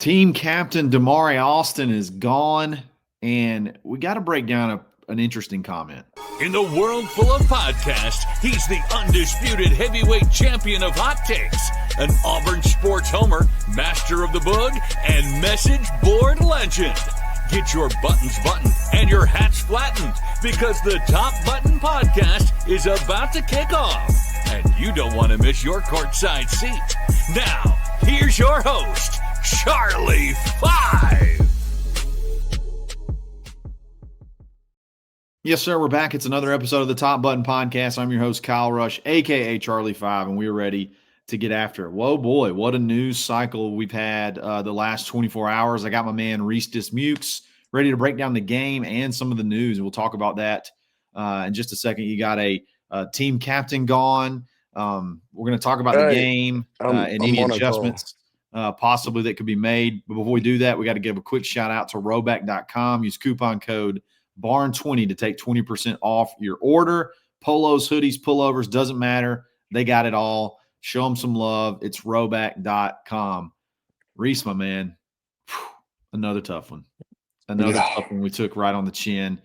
Team captain Damari Alston is gone, and we got to break down an interesting comment. In the world full of podcasts, he's the undisputed heavyweight champion of hot takes, an Auburn sports homer, master of the boog, and message board legend. Get your buttons buttoned and your hats flattened because the Top Button Podcast is about to kick off, and you don't want to miss your courtside seat. Now, here's your host, Charlie 5. Yes, sir. We're back. It's another episode of the Top Button Podcast. I'm your host, Kyle Rush, a.k.a. Charlie 5, and we're ready to get after it. Whoa, boy, what a news cycle we've had the last 24 hours. I got my man, Reese Dismukes, ready to break down the game and some of the news, and we'll talk about that in just a second. You got a team captain gone. We're going to talk about the game and any adjustments possibly that could be made. But before we do that, we got to give a quick shout out to Rhoback.com. Use coupon code BARN20 to take 20% off your order. Polos, hoodies, pullovers, doesn't matter. They got it all. Show them some love. It's Rhoback.com. Reese, my man, another tough one. Tough one we took right on the chin.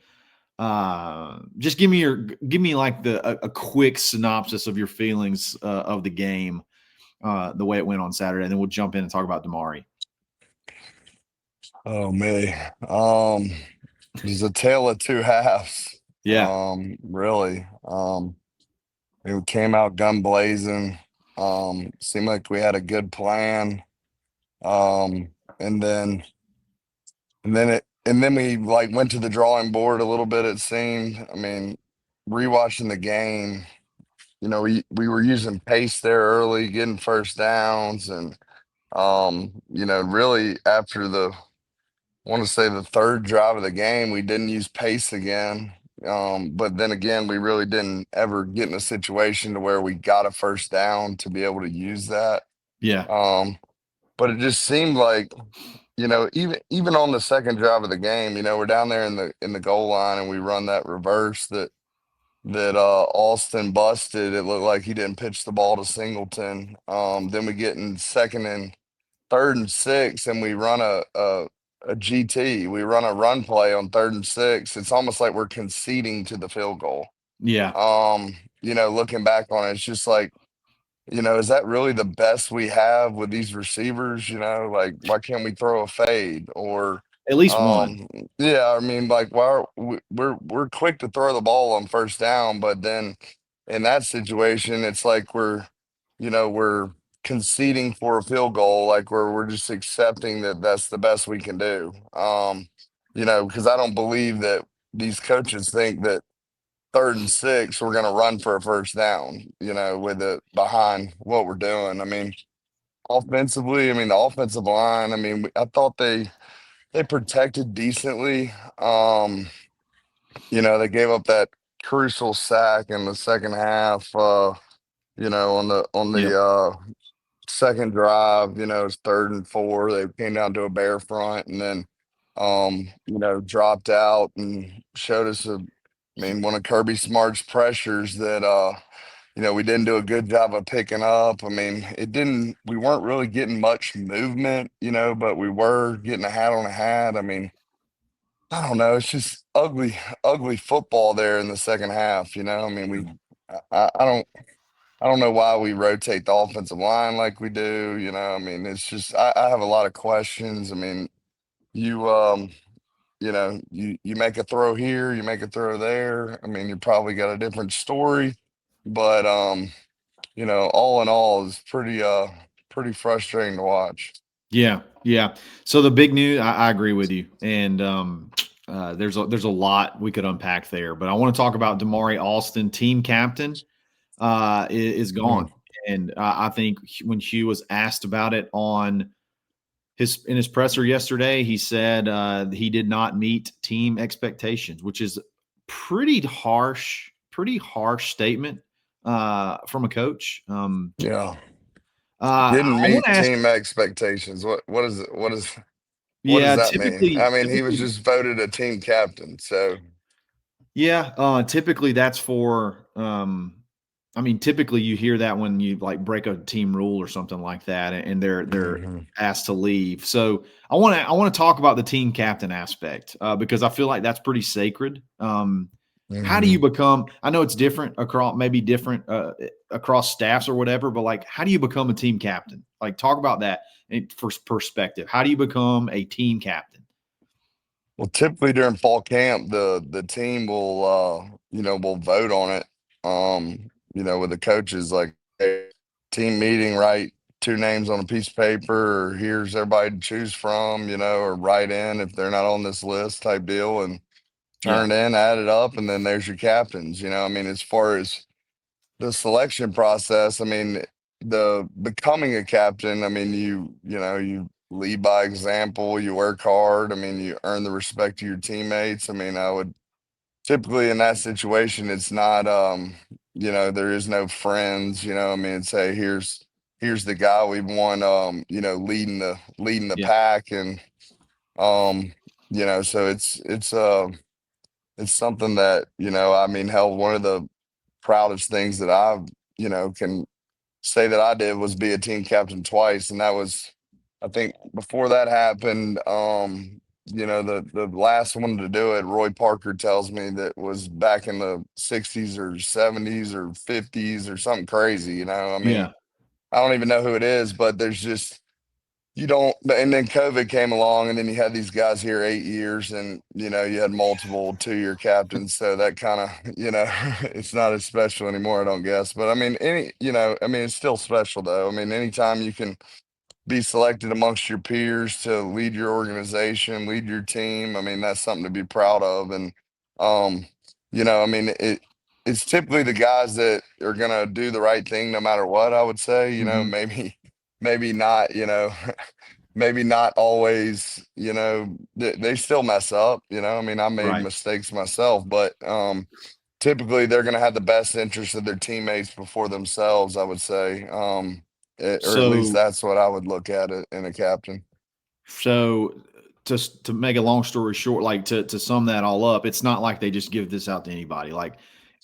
Just give me like a quick synopsis of your feelings of the game, the way it went on Saturday, and then we'll jump in and talk about Damari. Oh man, it was a tale of two halves. Yeah, really. It came out gun blazing. Seemed like we had a good plan. And then we like went to the drawing board a little bit, it seemed. I mean, rewatching the game, we were using pace there early, getting first downs, and really after I want to say the third drive of the game, we didn't use pace again. But then again, we really didn't ever get in a situation to where we got a first down to be able to use that. Yeah. But it just seemed like, even on the second drive of the game, we're down there in the goal line and we run that reverse that Austin busted. It looked like he didn't pitch the ball to Singleton. Then we get in second and third and 6 and we run a GT. We run a run play on 3rd and 6. It's almost like we're conceding to the field goal. Yeah. Looking back on it, it's just like, is that really the best we have with these receivers? Like, why can't we throw a fade or at least one? Yeah, I mean, like, why we're quick to throw the ball on first down, but then in that situation, it's like we're conceding for a field goal, like we're just accepting that that's the best we can do. Because I don't believe that these coaches think that 3rd and 6 we're going to run for a first down, with it behind what we're doing. I mean, offensively, the offensive line, I thought they protected decently. They gave up that crucial sack in the second half, on the second drive, it's 3rd and 4. They came down to a bare front and then, dropped out and showed us one of Kirby Smart's pressures that, we didn't do a good job of picking up. We weren't really getting much movement, but we were getting a hat on a hat. I don't know. It's just ugly football there in the second half, I don't know why we rotate the offensive line like we do. It's just I have a lot of questions. You make a throw here, you make a throw there. You probably got a different story, but all in all, it's pretty frustrating to watch. Yeah. So the big news, I agree with you, and there's a lot we could unpack there, but I want to talk about Damari Alston, team captain. Is gone. And I think when Hugh was asked about it in his presser yesterday, he said he did not meet team expectations, which is pretty harsh statement from a coach. Didn't meet team expectations. What is it? What does that mean? He was just voted a team captain. So yeah, typically that's for I mean, typically you hear that when you like break a team rule or something like that, and they're asked to leave. So I want to talk about the team captain aspect because I feel like that's pretty sacred. How do you become? I know it's different across, maybe different across staffs or whatever, but like, how do you become a team captain? Like, talk about that for perspective. How do you become a team captain? Well, typically during fall camp, the team will will vote on it. With the coaches, like, hey, team meeting, write two names on a piece of paper, or here's everybody to choose from, or write in if they're not on this list type deal, and Yeah, turn it in, add it up, and then there's your captains. I mean, as far as the selection process, I mean, the becoming a captain, I mean, you lead by example, you work hard. I mean, you earn the respect of your teammates. I mean, I would typically in that situation, it's not there is no friends, I mean, it's, hey, here's the guy we want, leading the yeah, pack. And so it's something that, I mean, hell, one of the proudest things that I, can say that I did was be a team captain twice. And that was, I think before that happened, the last one to do it, Roy Parker tells me, that was back in the 60s or 70s or 50s or something crazy. I mean, yeah. I don't even know who it is, but there's just, you don't, and then COVID came along, and then you had these guys here 8 years, and you had multiple 2-year captains, so that kind of, it's not as special anymore, I don't guess. But I mean, I mean, it's still special though. I mean, anytime you can be selected amongst your peers to lead your organization, lead your team, I mean, that's something to be proud of. And um I mean, it's typically the guys that are going to do the right thing no matter what, I would say. Hmm. Maybe not, maybe not always, they still mess up, I mean, I made Right. mistakes myself, but typically they're going to have the best interest of their teammates before themselves, I would say. Or at least So that's what I would look at it in a captain. So just to make a long story short, like to sum that all up, it's not like they just give this out to anybody. Like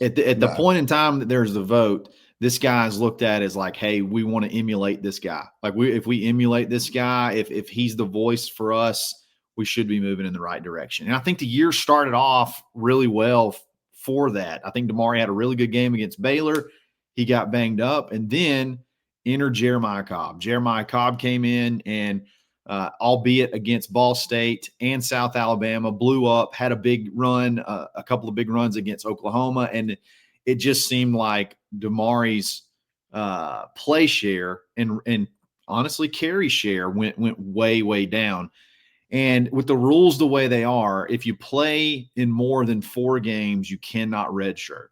at the No. point in time that there's the vote, this guy's looked at as like, hey, we want to emulate this guy. Like if we emulate this guy, if he's the voice for us, we should be moving in the right direction. And I think the year started off really well for that. I think Damari had a really good game against Baylor. He got banged up, and then entered Jeremiah Cobb. Jeremiah Cobb came in and albeit against Ball State and South Alabama, blew up, had a big run, a couple of big runs against Oklahoma. And it just seemed like Damari's play share and honestly carry share went way, way down. And with the rules the way they are, if you play in more than 4 games, you cannot redshirt.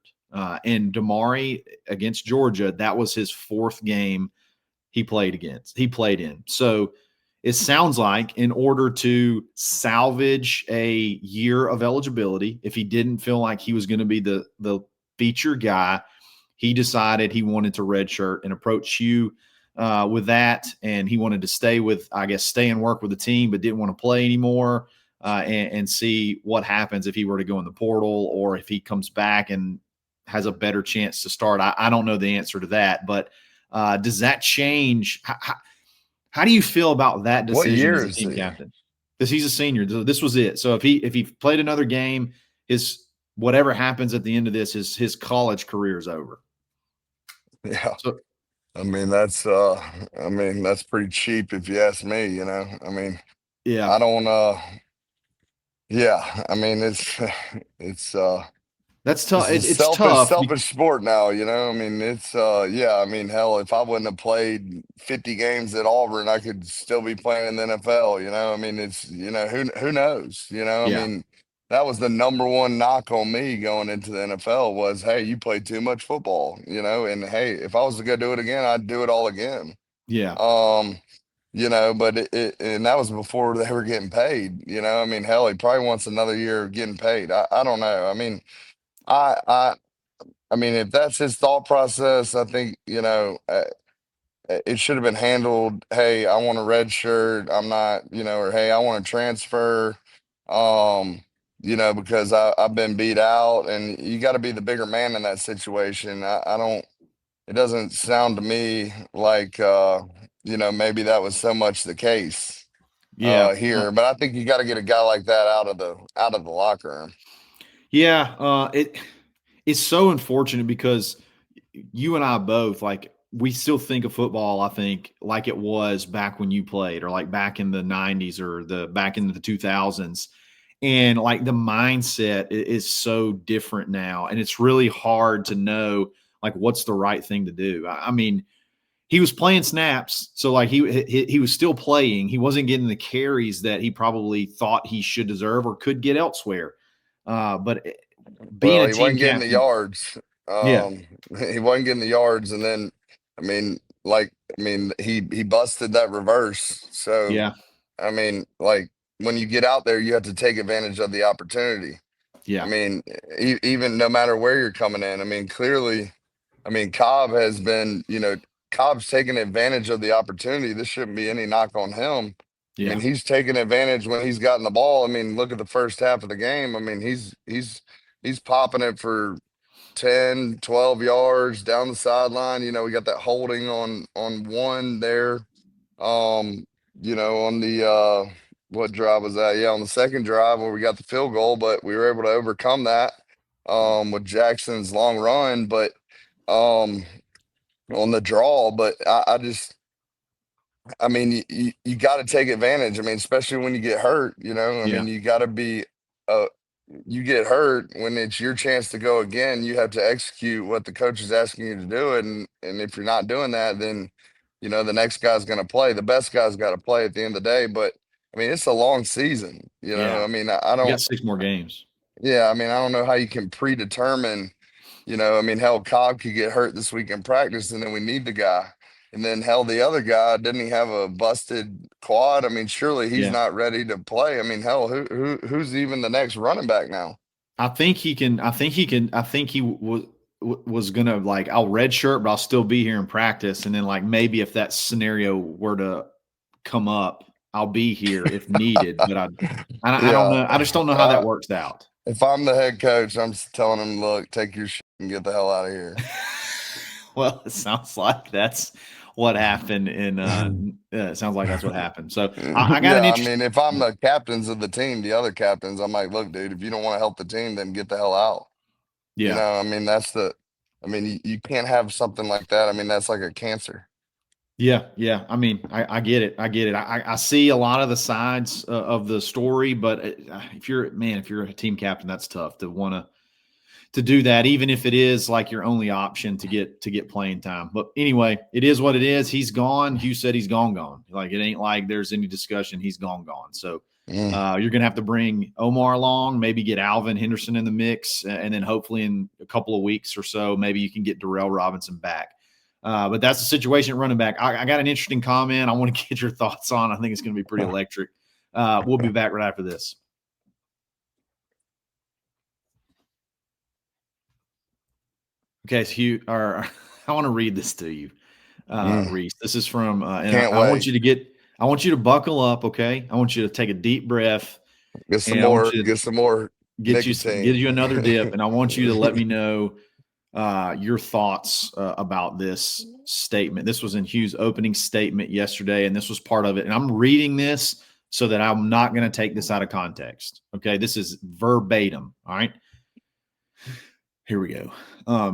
And Damari against Georgia, that was his 4th game he played in. So it sounds like in order to salvage a year of eligibility, if he didn't feel like he was going to be the feature guy, he decided he wanted to redshirt and approach you with that, and he wanted to stay and work with the team, but didn't want to play anymore, and see what happens if he were to go in the portal or if he comes back and has a better chance to start. I don't know the answer to that, but does that change? How do you feel about that What decision year as a is team he? captain? Because he's a senior. This was it. So if he played another game, his whatever happens at the end of this, his college career is over. Yeah. So I mean, that's pretty cheap if you ask me, I mean, yeah, I don't yeah, I mean, it's that's tough. it's a It's selfish, tough. selfish sport now, I mean, it's yeah, I mean, hell, if I wouldn't have played 50 games at Auburn, I could still be playing in the NFL, I mean, it's, who knows, I Yeah, mean, that was the number one knock on me going into the NFL was, hey, you play too much football, and hey, if I was to go do it again, I'd do it all again. yeah, Um, but and that was before they were getting paid, I mean, hell, he probably wants another year of getting paid. I don't know. I mean, I I I mean, if that's his thought process, I think, it should have been handled. Hey, I want a red shirt. I'm not, or hey, I want to transfer. Um, because I've been beat out, and you got to be the bigger man in that situation. I don't. it doesn't sound to me like maybe that was so much the case Yeah. here. But I think you got to get a guy like that out of the locker room. Yeah. It's so unfortunate because you and I both, like, we still think of football, I think, like it was back when you played, or like back in the 90s, or back in the 2000s. And like the mindset is so different now. And it's really hard to know like what's the right thing to do. I mean, he was playing snaps, so like he was still playing. He wasn't getting the carries that he probably thought he should deserve or could get elsewhere. But being Well, a he team wasn't getting the captain, yards. yeah, He wasn't getting the yards, and then he busted that reverse. So yeah, like when you get out there, you have to take advantage of the opportunity. I yeah, mean, even no matter where you're coming in, clearly, Cobb has been, Cobb's taking advantage of the opportunity. This shouldn't be any knock on him. yeah, He's taking advantage when he's gotten the ball. Look at the first half of the game. He's popping it for 10, 12 yards down the sideline. We got that holding on one there. On the what drive was that? Yeah, on the second drive where we got the field goal, but we were able to overcome that with Jackson's long run, but um on the draw. But I just you got to take advantage. Especially when you get hurt, yeah, you got to be uh you get hurt when it's your chance to go again, you have to execute what the coach is asking you to do. And if you're not doing that, then the next guy's going to play. The best guy's got to play at the end of the day. But it's a long season. yeah. I We don't. got 6 more games. Yeah, I don't know how you can predetermine. Hell, Cobb could get hurt this week in practice, and then we need the guy. And then hell, the other guy, didn't he have a busted quad? Surely he's Yeah, not ready to play. Hell, who's even the next running back now? I think he can. I think he can. I think he was gonna, like, I'll redshirt, but I'll still be here in practice, and then like maybe if that scenario were to come up, I'll be here if needed. But I don't Yeah. know. I just don't know how that works out. If I'm the head coach, I'm telling him, look, take your shit and get the hell out of here. Well, it sounds like that's what happened in. It sounds like that's what happened. So I got an Yeah, interest. if I'm the captains of the team, the other captains, I'm like, look, dude, if you don't want to help the team, then get the hell out. Yeah. That's you can't have something like that. That's like a cancer. Yeah, yeah. I get it. I get it. I see a lot of the sides of the story, but if you're a team captain, that's tough to want to do that, even if it is like your only option to get playing time. But anyway, it is what it is. He's gone. Hugh said he's gone. Like, it ain't like there's any discussion. He's gone. So you're gonna have to bring Omar along, maybe get Alvin Henderson in the mix, and then hopefully in a couple of weeks or so, maybe you can get Darrell Robinson back. But that's the situation at running back. I got an interesting comment I want to get your thoughts on. I think it's going to be pretty electric. We'll be back right after this. Okay, so Hugh, I want to read this to you, Reese. This is from, and I want you to buckle up. Okay, I want you to take a deep breath. Get some And I want more. you to Get some more. get Nicotine. you another dip, and I want you to let me know your thoughts about this statement. This was in Hugh's opening statement yesterday, and this was part of it. And I'm reading this so that I'm not going to take this out of context. Okay, this is verbatim. All right, here we go.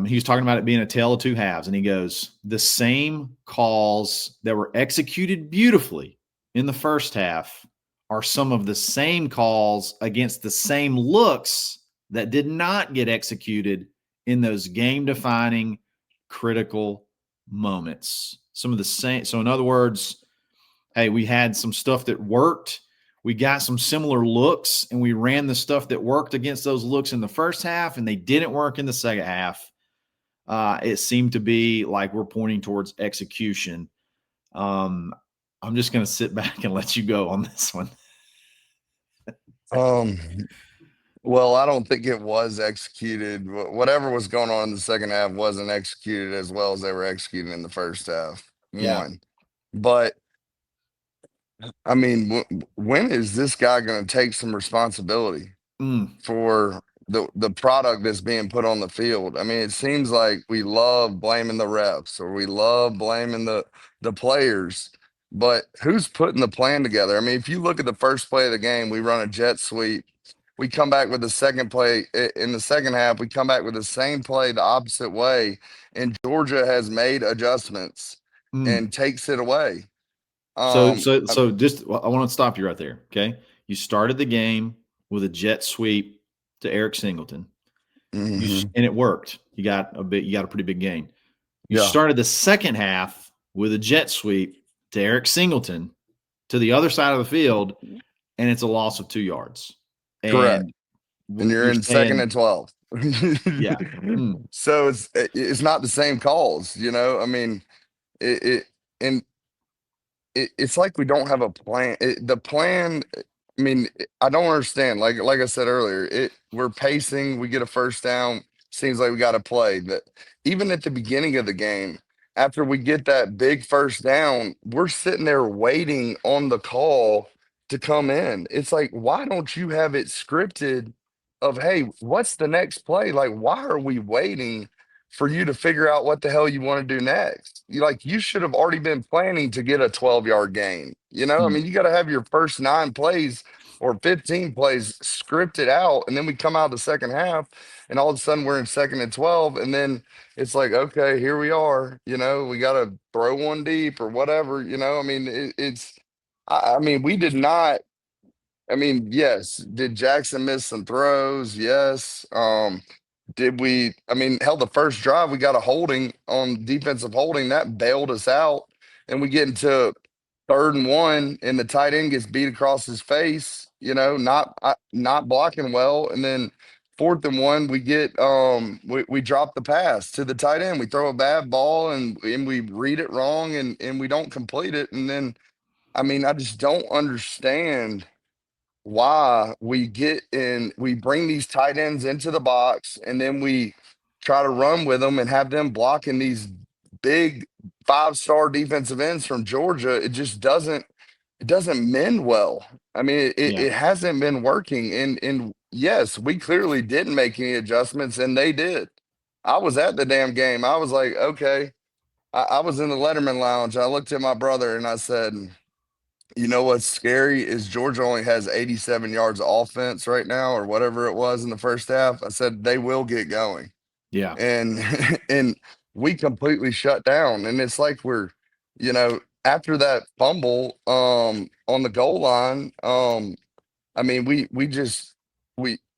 He was talking about it being a tale of two halves, and he goes, the same calls that were executed beautifully in the first half are some of the same calls against the same looks that did not get executed in those game-defining, critical moments. Some of the same. So in other words, hey, we had some stuff that worked. We got some similar looks, and we ran the stuff that worked against those looks in the first half, and they didn't work in the second half. It seemed to be like we're pointing towards execution. I'm just going to sit back and let you go on this one. Well, I don't think it was executed. Whatever was going on in the second half wasn't executed as well as they were executing in the first half. Yeah. One, but when is this guy going to take some responsibility for the product that's being put on the field. I mean, it seems like we love blaming the refs or we love blaming the players, but who's putting the plan together? I mean, if you look at the first play of the game, we run a jet sweep. We come back with the second play in the second half. We come back with the same play the opposite way, and Georgia has made adjustments and takes it away. So just I want to stop you right there. Okay, you started the game with a jet sweep to Eric Singleton, and it worked. You got a pretty big gain. You started the second half with a jet sweep to Eric Singleton to the other side of the field, and it's a loss of 2 yards. Correct. And you're in second and 12. Yeah. So it's not the same calls, you know. I mean, it's like we don't have a plan. The plan, I mean, I don't understand. Like I said earlier, we're pacing, we get a first down, seems like we got to play. But even at the beginning of the game, after we get that big first down, we're sitting there waiting on the call to come in. It's like, why don't you have it scripted of, hey, what's the next play? Like, why are we waiting for you to figure out what the hell you want to do next? You should have already been planning to get a 12-yard gain. You know, I mean, you got to have your first 9 plays or 15 plays scripted out. And then we come out the second half and all of a sudden we're in second and 12. And then it's like, okay, here we are, you know, we got to throw one deep or whatever, you know. I mean, I mean, we did not. I mean, yes. Did Jackson miss some throws? Yes. Did we? I mean, hell, the first drive we got a holding on defensive holding that bailed us out, and we get into 3rd and 1, and the tight end gets beat across his face. You know, not blocking well, and then 4th and 1 we get we drop the pass to the tight end. We throw a bad ball and we read it wrong and we don't complete it, and then I mean, I just don't understand why we bring these tight ends into the box and then we try to run with them and have them blocking these big 5-star defensive ends from Georgia. It just doesn't mend well. I mean, it hasn't been working. And yes, we clearly didn't make any adjustments and they did. I was at the damn game. I was like, okay. I was in the Letterman lounge. I looked at my brother and I said, you know what's scary is Georgia only has 87 yards of offense right now, or whatever it was in the first half. I said they will get going. Yeah. And and we completely shut down. And it's like we're, you know, after that fumble on the goal line, I mean,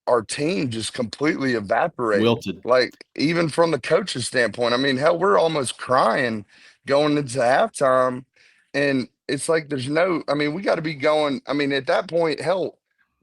our team just completely evaporated. Wilted. Like, even from the coach's standpoint, I mean, hell, we're almost crying going into halftime. And it's like there's no, I mean, we got to be going. I mean, at that point, hell,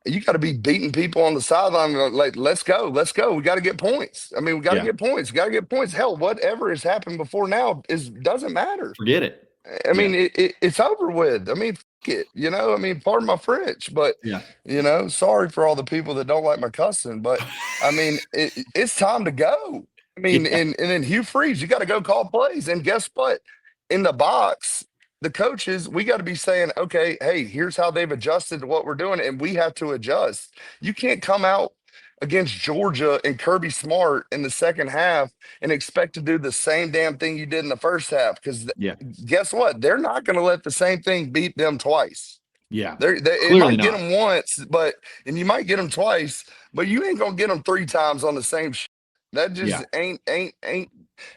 you got to be beating people on the sideline. Like, let's go. We got to get points. I mean, we got to get points. Got to get points. Hell, whatever has happened before now doesn't matter. Forget it. I mean, it's over with. I mean, it, you know, I mean, pardon my French, but you know, sorry for all the people that don't like my cussing, but I mean, it's time to go. I mean, and then Hugh Freeze, you got to go call plays. And guess what? In the box, the coaches, we got to be saying, okay, hey, here's how they've adjusted to what we're doing, and we have to adjust. You can't come out against Georgia and Kirby Smart in the second half and expect to do the same damn thing you did in the first half. Because guess what? They're not going to let the same thing beat them twice. Yeah, it might get them once, and you might get them twice, but you ain't gonna get them 3 times on the same shit. That just ain't.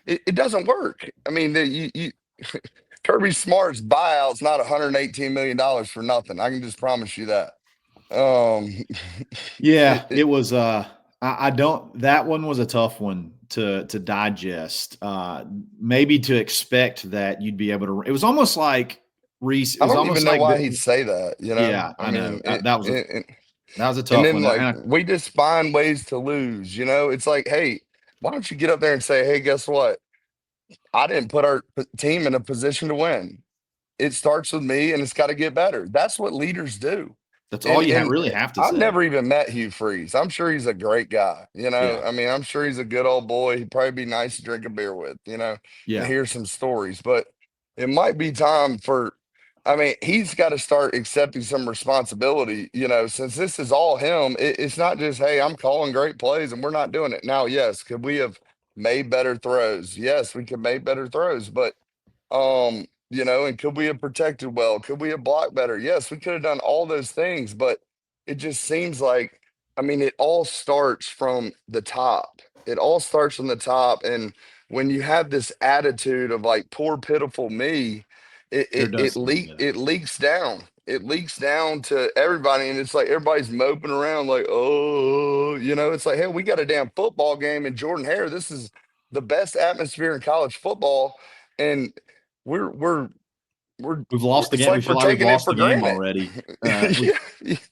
It doesn't work. I mean, you Kirby Smart's buyout's not $118 million for nothing. I can just promise you that. It was that one was a tough one to digest. Maybe to expect that you'd be able to. It was almost like Reese. I don't even know why he'd say that. You know? Yeah, I know that was a tough one. Like we just find ways to lose. You know, it's like, hey, why don't you get up there and say, hey, guess what? I didn't put our team in a position to win. It starts with me, and it's got to get better. That's what leaders do. That's all you really have to say. I've never even met Hugh Freeze. I'm sure he's a great guy. You know, I mean, I'm sure he's a good old boy. He'd probably be nice to drink a beer with, you know, and hear some stories. But it might be time for I mean, he's got to start accepting some responsibility, since this is all him. It's not just, hey, I'm calling great plays and we're not doing it. Now, yes, could we have made better throws? Yes, we could make better throws, but and could we have protected well? Could we have blocked better? Yes, we could have done all those things, but it just seems like, I mean, it all starts from the top. It all starts from the top. And when you have this attitude of like poor, pitiful me, it There it does it seem to leak be that. it leaks down. It leaks down to everybody, and it's like everybody's moping around like, oh, it's like, hey, we got a damn football game in Jordan Hare. This is the best atmosphere in college football, and we're we're We've lost the it's game. We like feel we're like we've taking it lost for the game granted. already. Yeah,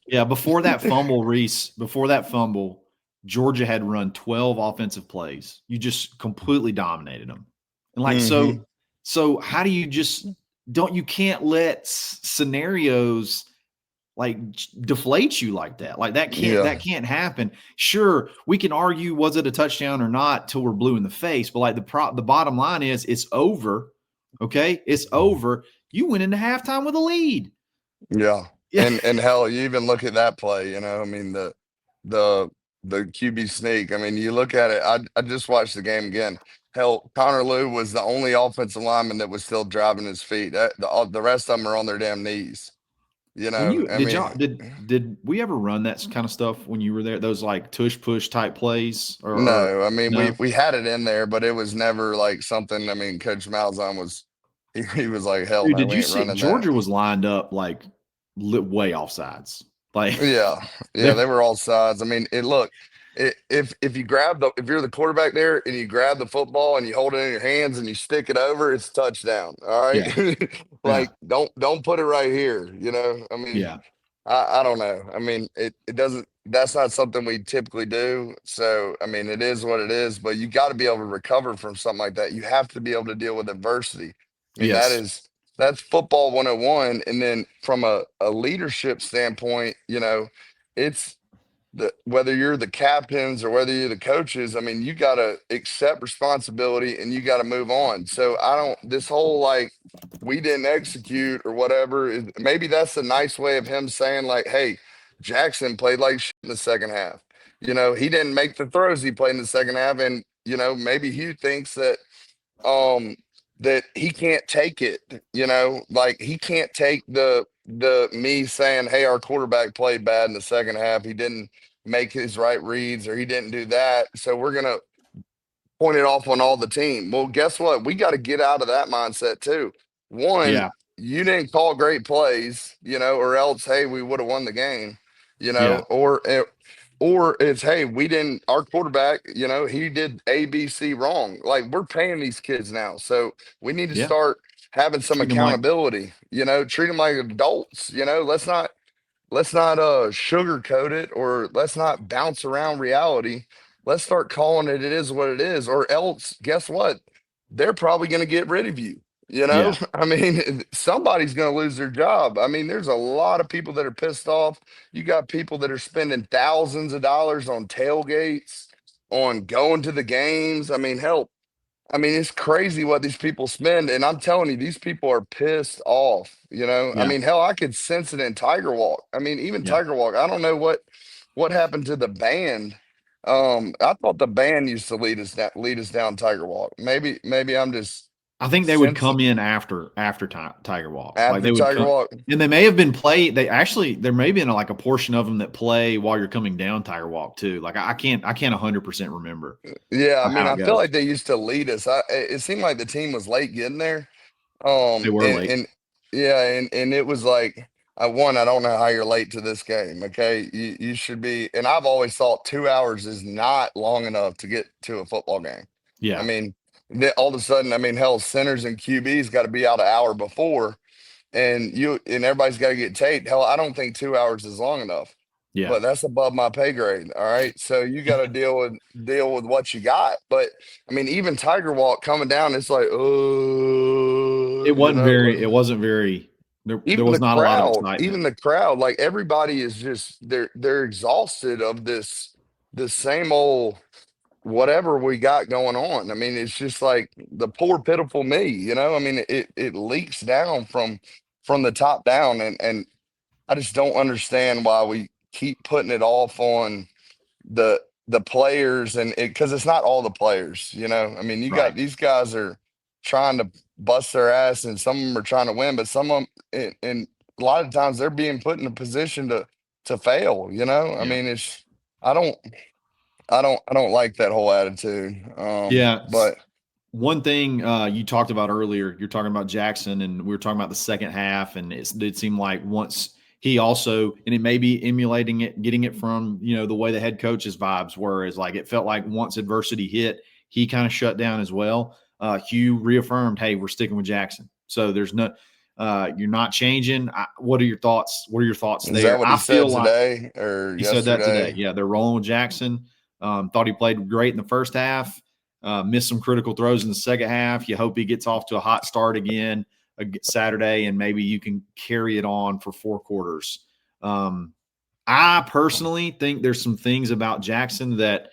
Yeah, before that fumble, Reese, before that fumble, Georgia had run 12 offensive plays. You just completely dominated them. And like, hmm so how do you just you can't let scenarios like deflate you like that. Like yeah, that can't happen. Sure, we can argue was it a touchdown or not till we're blue in the face, but like the bottom line is it's over. Okay? It's over. You went into halftime with a lead. yeah. Yeah. And hell, you even look at that play. I mean the the QB sneak. I mean, you look at it. I just watched the game again. Hell, Connor Lew was the only offensive lineman that was still driving his feet. The rest of them are on their damn knees. When you I mean, did we ever run that kind of stuff when you were there? Those like tush push type plays or no, I mean we no? we had it in there, but it was never like something. I mean, Coach Malzahn was he was like, hell Dude, no, did we you ain't see running that. Georgia was lined up like way off sides. Like Yeah, yeah, they they were all sides. I mean, if you grab if you're the quarterback there and you grab the football and you hold it in your hands and you stick it over, it's a touchdown. All right, yeah, yeah, like don't put it right here. I mean, yeah, I don't know. I mean, it doesn't. That's not something we typically do. So I mean, it is what it is. But you got to be able to recover from something like that. You have to be able to deal with adversity. I mean, yes, that's football 101. And then from a leadership standpoint, it's whether you're the captains or whether you're the coaches, I mean, you got to accept responsibility and you got to move on. So I don't, this whole like, we didn't execute or whatever, maybe that's a nice way of him saying, like, hey, Jackson played like shit in the second half. He didn't make the throws he played in the second half. And, maybe Hugh thinks um that he can't take it, like he can't take the me saying, hey, our quarterback played bad in the second half. He didn't make his right reads or he didn't do that. So we're gonna point it off on all the team. Well, guess what? We got to get out of that mindset too. One, yeah, you didn't call great plays, or else, hey, we would have won the game, yeah, or it's, hey, we didn't, our quarterback, he did A, B, C wrong. Like we're paying these kids now. So we need to yeah. start having some Treat them like accountability, treat them like adults, let's not sugarcoat it, or let's not bounce around reality. Let's start calling it is what it is, or else guess what? They're probably going to get rid of you. yeah, I mean, somebody's going to lose their job. I mean, there's a lot of people that are pissed off. You got people that are spending thousands of dollars on tailgates, on going to the games. I mean, hell, I mean, it's crazy what these people spend, and I'm telling you, these people are pissed off. I yeah, mean, hell, I could sense it in Tiger Walk. I mean, even yeah. Tiger Walk. I don't know what happened to the band. I thought the band used to lead us down Tiger Walk. Maybe I'm just I think they would sense come in after Tiger Walk. Like after they would Tiger come, Walk. and they may have been play. They actually there may have been like a portion of them that play while you're coming down Tiger Walk too. Like I can't 100% remember Yeah, I mean, how it I feel goes. like they used to lead us. It seemed like the team was late getting there. They were And late. yeah, and it was like, I don't know how you're late to this game. Okay, you should be. And I've always thought 2 hours is not long enough to get to a football game. I Yeah, mean, then all of a sudden, I mean, hell, centers and QBs got to be out an hour before, and everybody's got to get taped. Hell, I don't think 2 hours is long enough. yeah. But that's above my pay grade. All right. So you got to deal with what you got. But I mean, even Tiger Walk coming down, it's like, It wasn't very. like, It wasn't very. There even was the not a lot of crowd, excitement. like everybody is just they're exhausted of this same old whatever we got going on. I mean, it's just like the poor pitiful me, I mean, it leaks down from the top down, and I just don't understand why we keep putting it off on the players, and because it's not all the players, you know. I mean, you got Right. these guys are trying to bust their ass, and some of them are trying to win, but some of them, and a lot of times they're being put in a position to fail. You know, I Yeah. mean, it's I don't I don't like that whole attitude. Yeah. But One thing you talked about earlier, you're talking about Jackson, and we were talking about the second half, and it seemed like once he also, and it may be emulating it, getting it from, the way the head coach's vibes were, is like it felt like once adversity hit, he kind of shut down as well. Hugh reaffirmed, hey, we're sticking with Jackson. So there's no, you're not changing. What are your thoughts? What are your thoughts is that there? what he I said feel like today or he said that today. yesterday? Yeah, they're rolling with Jackson. Thought he played great in the first half. Missed some critical throws in the second half. You hope he gets off to a hot start again Saturday, and maybe you can carry it on for 4 quarters. I personally think there's some things about Jackson that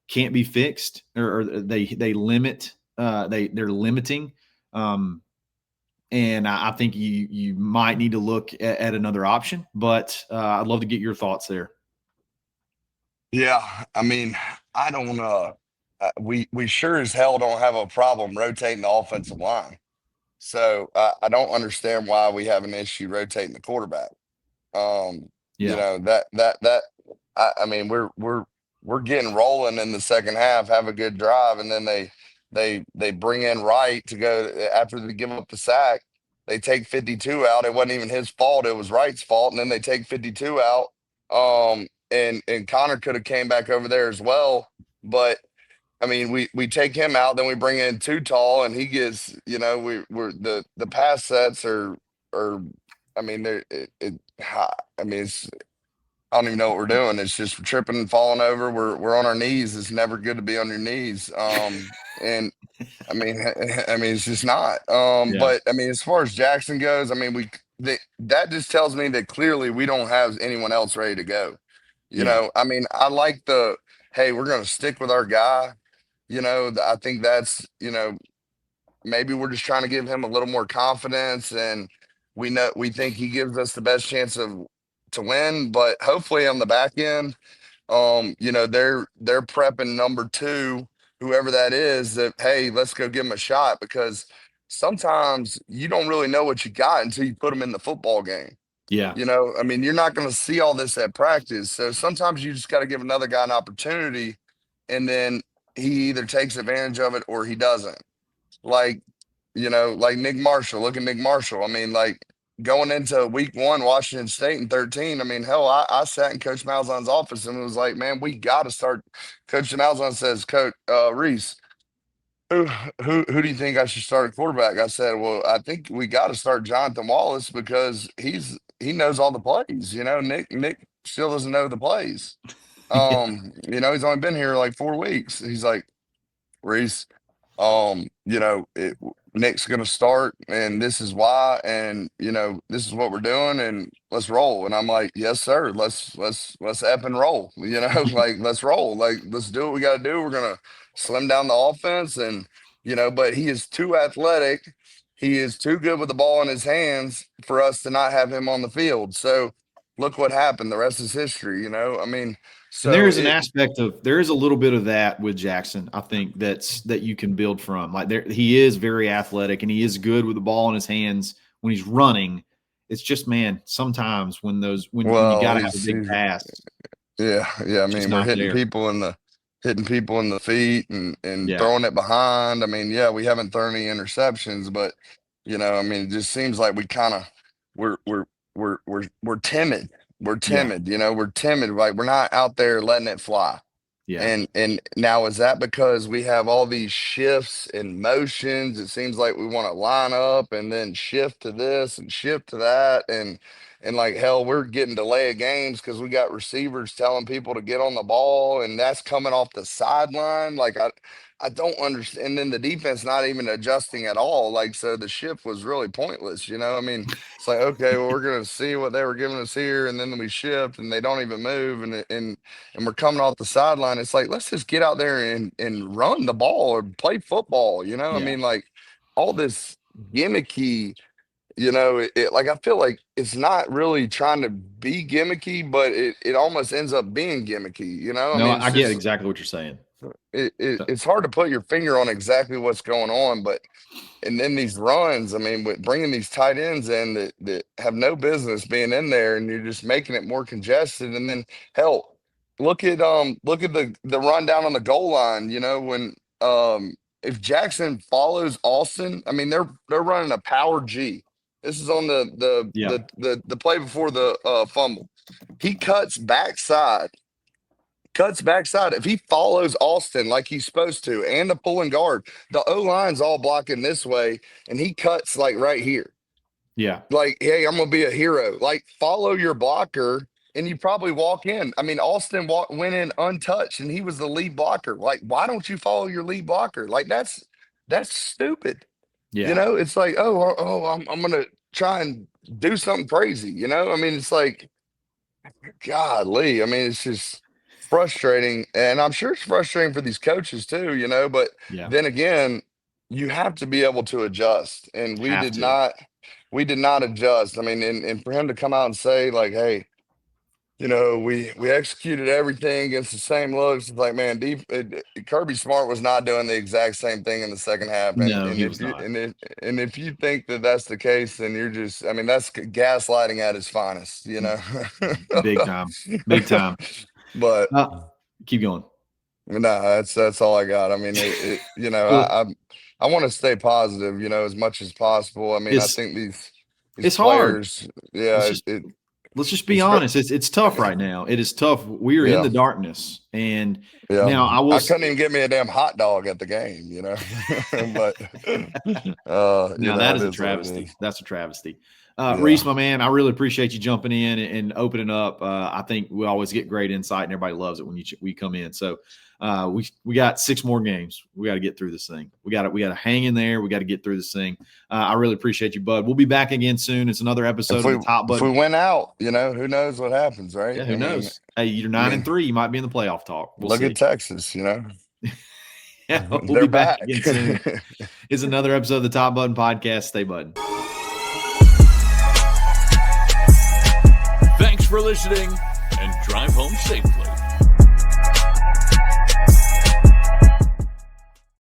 can't be fixed, or they limit. They're limiting. And I think you might need to look at another option. But I'd love to get your thoughts there. Yeah, I mean, I don't. We sure as hell don't have a problem rotating the offensive line. So I don't understand why we have an issue rotating the quarterback. You Yeah, know, that I mean, we're getting rolling in the second half, have a good drive, and then they bring in Wright to go after they give up the sack. They take 52 out. It wasn't even his fault. It was Wright's fault. And then they take 52 out. And Connor could have came back over there as well. But I mean, we take him out, then we bring in Too Tall, and he gets, we're the pass sets are, I mean, I mean, I don't even know what we're doing. It's just tripping and falling over. We're on our knees. It's never good to be on your knees. And I mean, I mean, it's just not. yeah, But I mean, as far as Jackson goes, I mean, that just tells me that clearly we don't have anyone else ready to go. You yeah, know, I mean, I like hey, we're going to stick with our guy. I think that's, maybe we're just trying to give him a little more confidence, and we think he gives us the best chance to win. But hopefully on the back end, they're prepping number two, whoever that is, that hey, let's go give him a shot, because sometimes you don't really know what you got until you put them in the football game. yeah, I mean, you're not going to see all this at practice. So sometimes you just got to give another guy an opportunity, and then he either takes advantage of it or he doesn't. Like, like Nick Marshall. Look at Nick Marshall. I mean, like going into week one, Washington State in 13. I mean, hell, I sat in Coach Malzahn's office and it was like, man, we got to start. Coach Malzahn says, Coach Reese, who who do you think I should start at quarterback? I said, well, I think we got to start Jonathan Wallace because he knows all the plays. Nick still doesn't know the plays. yeah, He's only been here like 4 weeks. He's like, Reese, Nick's gonna start, and this is why, and this is what we're doing, and let's roll. And I'm like, yes, sir. Let's ep and roll. Like let's roll. Like let's do what we got to do. We're gonna slim down the offense, and but he is too athletic. He is too good with the ball in his hands for us to not have him on the field. So look what happened. The rest is history. I mean, and there so is an aspect of there is a little bit of that with Jackson. I think that you can build from. Like he is very athletic and he is good with the ball in his hands when he's running. It's just, man, sometimes when you got to have a big he's pass, yeah. I it's just mean, we're not there. hitting people in the feet and Yeah, throwing it behind. I mean, yeah, we haven't thrown any interceptions, but I mean, it just seems like we kind of we're we're we're timid. We're yeah, timid. We're timid. Like we're not out there letting it fly. yeah, And now is that because we have all these shifts and motions? It seems like we want to line up and then shift to this and shift to that, and like hell, we're getting delay of games because we got receivers telling people to get on the ball, and that's coming off the sideline. Like I don't understand. And then the defense not even adjusting at all. Like so, the shift was really pointless. I mean, it's like okay, well, we're gonna see what they were giving us here, and then we shift, and they don't even move, and we're coming off the sideline. It's like, let's just get out there and run the ball or play football. I yeah, mean, like all this gimmicky, you know, like I feel like it's not really trying to be gimmicky, but it almost ends up being gimmicky. You know, I No, mean, it's I get just exactly what you're saying. it's hard to put your finger on exactly what's going on, but and then these runs, I mean, with bringing these tight ends in that have no business being in there, and you're just making it more congested. And then hell, look at the run down on the goal line. You know, when if Jackson follows Austin, I mean they're running a power G. This is on the play before the fumble. He cuts backside. If he follows Austin like he's supposed to, and the pulling guard, the O line's all blocking this way, and he cuts like right here. Yeah. Like, hey, I'm gonna be a hero. Like, follow your blocker, and you probably walk in. I mean, Austin went in untouched, and he was the lead blocker. Like, why don't you follow your lead blocker? Like, that's stupid. Yeah. You know, it's like, I'm gonna try and do something crazy. You know, I mean, it's like, golly. I mean, it's just frustrating, and I'm sure it's frustrating for these coaches too, you know, but then again, you have to be able to adjust, and we did not adjust. I mean, and for him to come out and say like, hey, you know, we executed everything against the same looks, it's like, man, Kirby Smart was not doing the exact same thing in the second half, No, and he if was you not. and if you think that that's the case, then you're just, I mean, that's gaslighting at its finest, you know. Big time. But keep going. no, that's all I got. I mean, you know, Well, I want to stay positive, you know, as much as possible. I mean, I think these it's players, hard. yeah, Let's just be honest. It's tough right now. It is tough. We are in the darkness, and now I couldn't even get me a damn hot dog at the game, you know. But now that is a travesty. That's a travesty. Reese, my man, I really appreciate you jumping in and opening up. I think we always get great insight, and everybody loves it when we come in. So we got 6 more games. We got to get through this thing. We got to hang in there. We got to get through this thing. I really appreciate you, bud. We'll be back again soon. It's another episode of the Top Button. If we win out, you know, who knows what happens, right? Yeah, who knows? Hey, you're 9-3. You might be in the playoff talk. Look at Texas, you know. Yeah, we'll be back again soon. It's another episode of the Top Button Podcast. Stay button. Thanks for listening, and drive home safely.